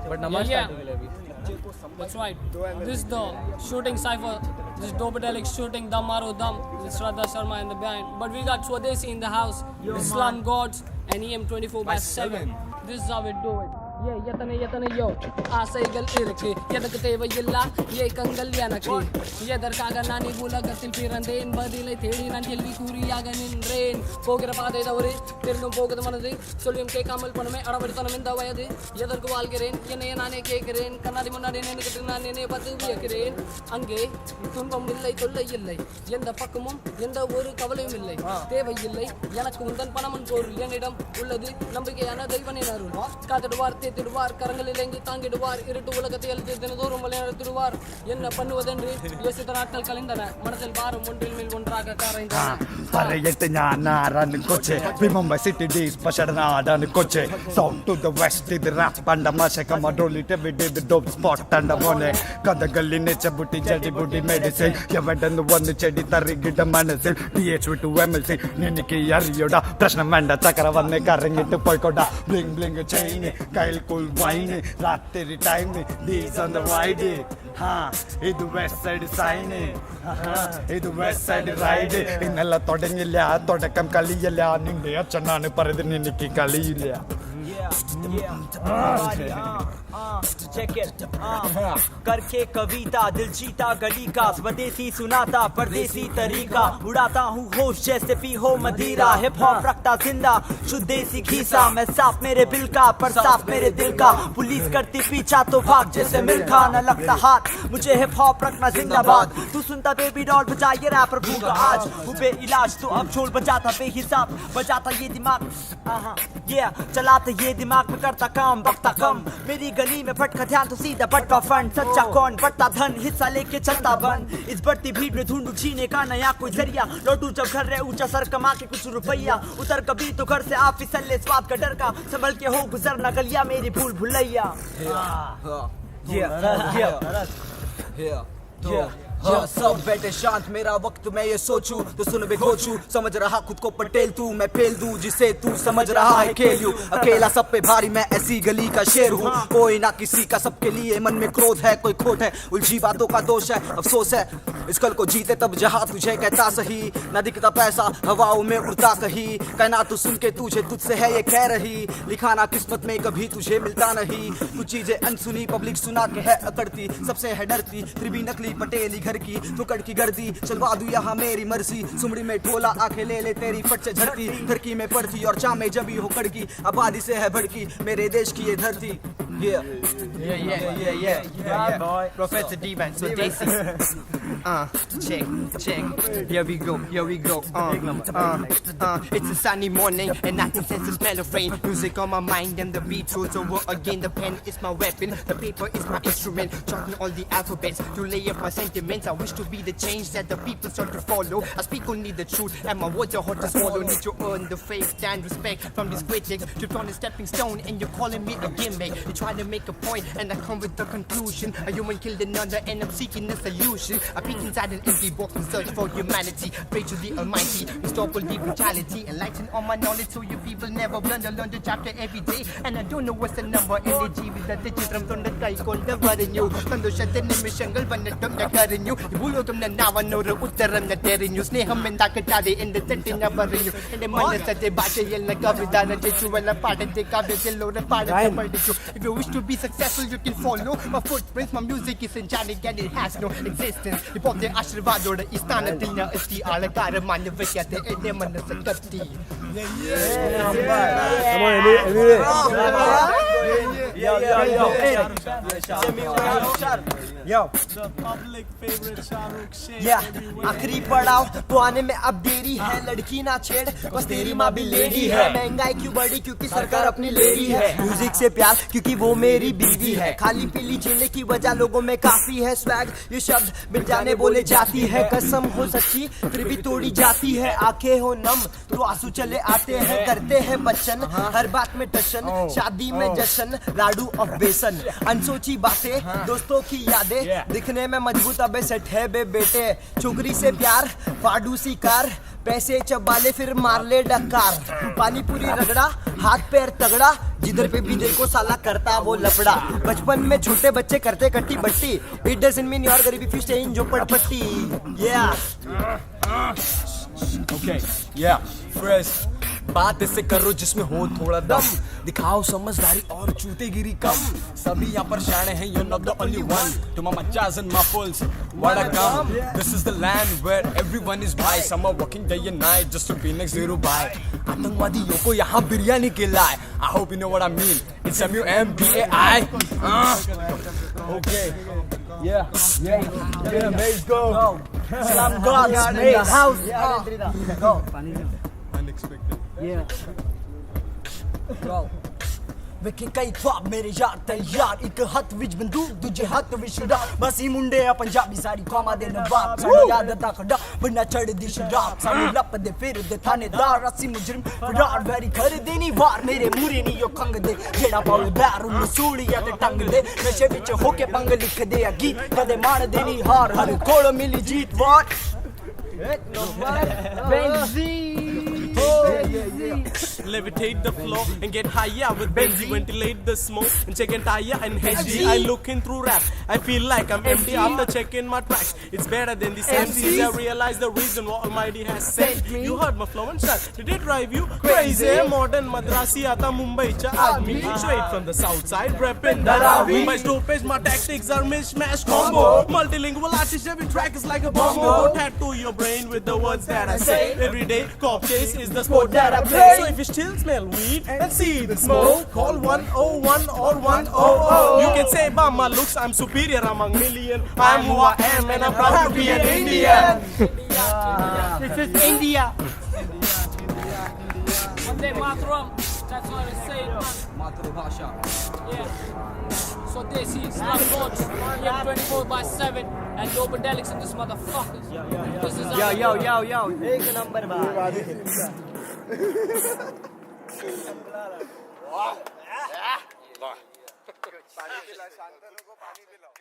But नमाज Yeah, start हो गई अभी. that's right. This is the shooting cipher. This is Dopedelic shooting Dam Maro Dam with Shraddha Sharma in the band. But we got Swadesi in the house, Islam Gods, and EM 24/7. This is how we do it. Yeah, yatane yo. Asaigal irke. Yadakte vayilla. Ye kangal yanake. Yadarkaga nani bula gatil piranden. Badile thedi nan jelvi kuri yaganin rain. Pogira pade davre. Tirnum pogad manade. Solium ke kamal paname adavaditana minda vayade. Yadarku valgeren. Yene nane ke keren. Kanadi munade nene katrina nene padu viyakeren. Ange துன்பம் இல்லை தொல்லை இல்லை எந்த பக்கமும் எந்த ஒரு கவலையும் இல்லை தேவையில்லை எனக்கு உந்தன் பணமன் பொருள் என்னிடம் உள்ளது நம்பிக்கையான தெய்வனின் அருள் காத்திடுவார் தேத்திடுவார் கரங்களில் இறங்கி தாங்கிடுவார் இருட்டு உலகத்தை எழுதி தினதோறும் வழிநடத்திடுவார் என்ன பண்ணுவதென்று யோசித்த நாட்கள் கழிந்தன மனதில் பாரம் ஒன்றில் மேல் ஒன்றாக Parayete nyanaran koche Remember city days pashadanadan koche Sound to the west did the rap and the mashaka madoli every day the dope spot and the money Kadagali nature booty jadi booty medicine Yavadan the one chedi tarigi the manacil PH to MLC Niniki Yarioda Prashna Manda Chakaravan carrying it to Poikoda Bling bling a chain Kyle cool wine Ratri time these on the ride ಇದು West side sign ಇದು West side ride ಇನ್ನೆಲ್ಲ ತೊಡಂಗಿಲ್ಲ ತೊಡಕಂ ಕಲಿಯಲ್ಲ ನಿಂಗೆ ಚೆನ್ನಾಗಿ ಪರೆದು ನಿನಕ್ಕೆ ಕಲಿಯಿಲ್ಲ check it करके कविता दिल जीता गली का स्वदेशी सुनाता परदेसी तरीका उड़ाता हूँ होश जैसे पी हो मदिरा हिप हॉप रखता जिंदा शुद्ध देसी घीसा मैं साफ मेरे बिल का पर साफ मेरे दिल का पुलिस करती पीछा तो भाग जैसे मिल्खा न लगता हाथ मुझे हिप हॉप रखना जिंदाबाद तू सुनता बेबी डॉल बजा ये रैपर भूखा आज बे इलाज तो अब छोड़ बजाता बेहिसाब बजाता ये दिमाग ये चलाता ये दिमाग में करता काम बकता कम मेरी गली में फटका ध्यान तो सीधा बटका फंड सच्चा कौन बढ़ता धन हिस्सा लेके चलता बन इस बढ़ती भीड़ में ढूंढू जीने का नया कोई जरिया लौटू जब घर रहे ऊंचा सर कमा के कुछ रुपया उतर कभी तो घर से आप फिसल ले स्वाद का डर का संभल के हो गुजरना गलिया मेरी भूल भुलैया सब बैठे शांत मेरा वक्त मैं ये सोचूं तो सुन बे कोचू समझ रहा खुद को पटेल तू मैं फेल दूं जिसे तू समझ रहा है खेल यूं अकेला सब पे भारी मैं ऐसी गली का शेर हूँ कोई ना किसी का सबके लिए मन में क्रोध है कोई खोट है उलझी बातों का दोष है अफसोस है इस कल को जीते तब जहाँ तुझे कहता सही न दिखता पैसा हवाओं में उड़ता कहीं कहना तू सुन के तुझे तुझसे है ये कह रही लिखाना किस्मत में कभी तुझे मिलता नहीं कुछ चीजें अनसुनी पब्लिक सुना के है अकड़ती सबसे है डरती फिर भी नकली पटेली घर की फुकड़ की गर्दी चलवा दूं यहाँ मेरी मर्जी सुमड़ी में ठोला आंखें ले ले तेरी फट से झड़ती धरती में पड़ती और चामे जबी हो कड़की आबादी से है भड़की मेरे देश की ये धरती Professor D-Man, so Daisy. Check. Here we go. It's a sunny morning and I can sense the smell of rain. Music on my mind and the beat goes over again. The pen is my weapon, the paper is my instrument. Charting all the alphabets to lay up my sentiments. I wish to be the change that the people start to follow. I speak only the truth and my words are hard to swallow. Need to earn the faith and respect from these critics. Tripped on a stepping stone and you're calling me a gimmick. You're trying to make a point and I come with the conclusion. A human killed another and I'm seeking a solution. I peek inside an empty box and search for humanity. Pray to the Almighty, restore all the brutality. Enlighten all my knowledge so you people never blunder. Learn the chapter every day and I don't know what's the number. Energy with the chitram tonda kai konda varanyu. Sandoshate nimishangal vannatum na karanyu. Ibulogam na navanora uttaram na terinyu. Sneham menda katade in the setting na varanyu. And the manasate bache yel na kavidana chechu wala padante kavya jello na padante paldichu. If you wish to be successful you can follow my footprints. My music is angelic and it has no existence. Ipote ashirvadoda istanatil na asti alakara manavakyate ene manasakati. आखिरी पड़ाव तो आने में अब देरी है लड़की ना छेड़ बस तेरी माँ भी लेडी है महंगाई क्यों बढ़ी क्योंकि सरकार अपनी लेडी है म्यूजिक से प्यार क्योंकि वो मेरी बीवी है खाली पीली झेलने की वजह लोगों में काफी है स्वैग ये शब्द मिल जाने बोले जाती है कसम हो सच्ची फिर भी तोड़ी जाती है आंखें हो नम तो आंसू चले आते हैं करते हैं बच्चन हर बात में टशन शादी में जश्न लाडू लड्डू और बेसन, अनसोची बातें दोस्तों की यादें, दिखने में मजबूत अबे सेट है बे बेटे, छोकरी से प्यार फाडूसी कार, पैसे चबाले फिर मार ले डकार, पानी पूरी रगड़ा हाथ पैर तगड़ा, जिधर पे भी देखो साला करता वो लफड़ा, बचपन में छोटे बच्चे करते कट्टी बट्टी, इट डजंट मीन योर गरीबी फिश इन झोपड़पट्टी. Okay, yeah, fresh. बात ऐसे करो जिसमें हो थोड़ा दम, दिखाओ समझदारी और चूतेगिरी कम, सभी यहाँ पर शाने हैं, you're not the only one. To my machas and my fools, what I come. This is the land where everyone is by. Some are working day and night just to be next zero by. आतंकवादियों को यहाँ बिरयानी खिलाए. I hope you know what I mean. It's MUMBAI. Okay. Yeah, let's go. Slum gods made house. Go. Unexpected. ਵੇਖੇ ਕਈ ख्वाब ਮੇਰੇ ਯਾਰ ਤੈਯਾਰ, ਇੱਕ ਹੱਥ ਵਿੱਚ ਬੰਦੂਕ ਦੂਜੇ ਹੱਥ ਵਿੱਚ ਛੁਰਾ, ਬਸੀ ਮੁੰਡੇ ਆ ਪੰਜਾਬੀ ਸਾਰੀ ਕੌਮਾਂ ਦੇ ਨਵਾਬ, ਸਾਡੀ ਆਦਤ ਦਾ ਖੱਡਾ ਬਿਨਾ ਚੜਦੀ ਸ਼ਰਾਬ, ਸਾਨੂੰ ਲੱਭਦੇ ਫਿਰਦੇ ਥਾਣੇਦਾਰ, ਅਸੀਂ ਮੁਜਰਮ ਫਰਾਰ, ਵੈਰੀ ਕਰਦੇ ਨਹੀਂ ਵਾਰ, ਮੇਰੇ ਮੂਰੇ ਨਹੀਂ ਉਹ ਖੰਗਦੇ, ਜਿਹੜਾ ਪਾਵੇ ਬੈਰ ਉਹਨੂੰ ਸੂਲੀਆਂ ਤੇ ਟੰਗਦੇ, ਨਸ਼ੇ ਵਿੱਚ ਹੋ ਕੇ ਪੰਗ ਲਿਖਦੇ ਆ ਗੀਤ, ਕਦੇ ਮਾਣਦੇ ਨਹੀਂ ਹਾਰ, ਹਰ ਕੋਲ ਮਿਲੀ ਜੀਤ ਵਾਰ. Levitate the floor and get higher with Benzi. Ventilate the smoke and check and tire and HG. I looking through rap. I feel like I'm empty after checking my tracks. It's better than these MCs. I realize the reason what Almighty has sent me. You heard my flow and shot. Did it drive you crazy? Modern Madrasi aata Mumbai cha aadmi. Straight from the south side, reppin' Dharavi. My dopage, my tactics are mishmash combo. Multilingual artist, every track is like a bongo. Tattoo your brain with the words that I say. Every day, cop chase is the sport that I play. So if you still smell weed and see the smoke, call 101 or 100. You can say by my looks I'm superior among million. I'm who I am and I'm proud to be an Indian. This is India. Vande Mataram. That's what I say. Matrabhasha. Yeah. So this is Slum Gods, 24/7, and Dobadelics and this motherfuckers. This is Yo. एक number बात. पानी पिला, शांतनु को पानी पिलाओ.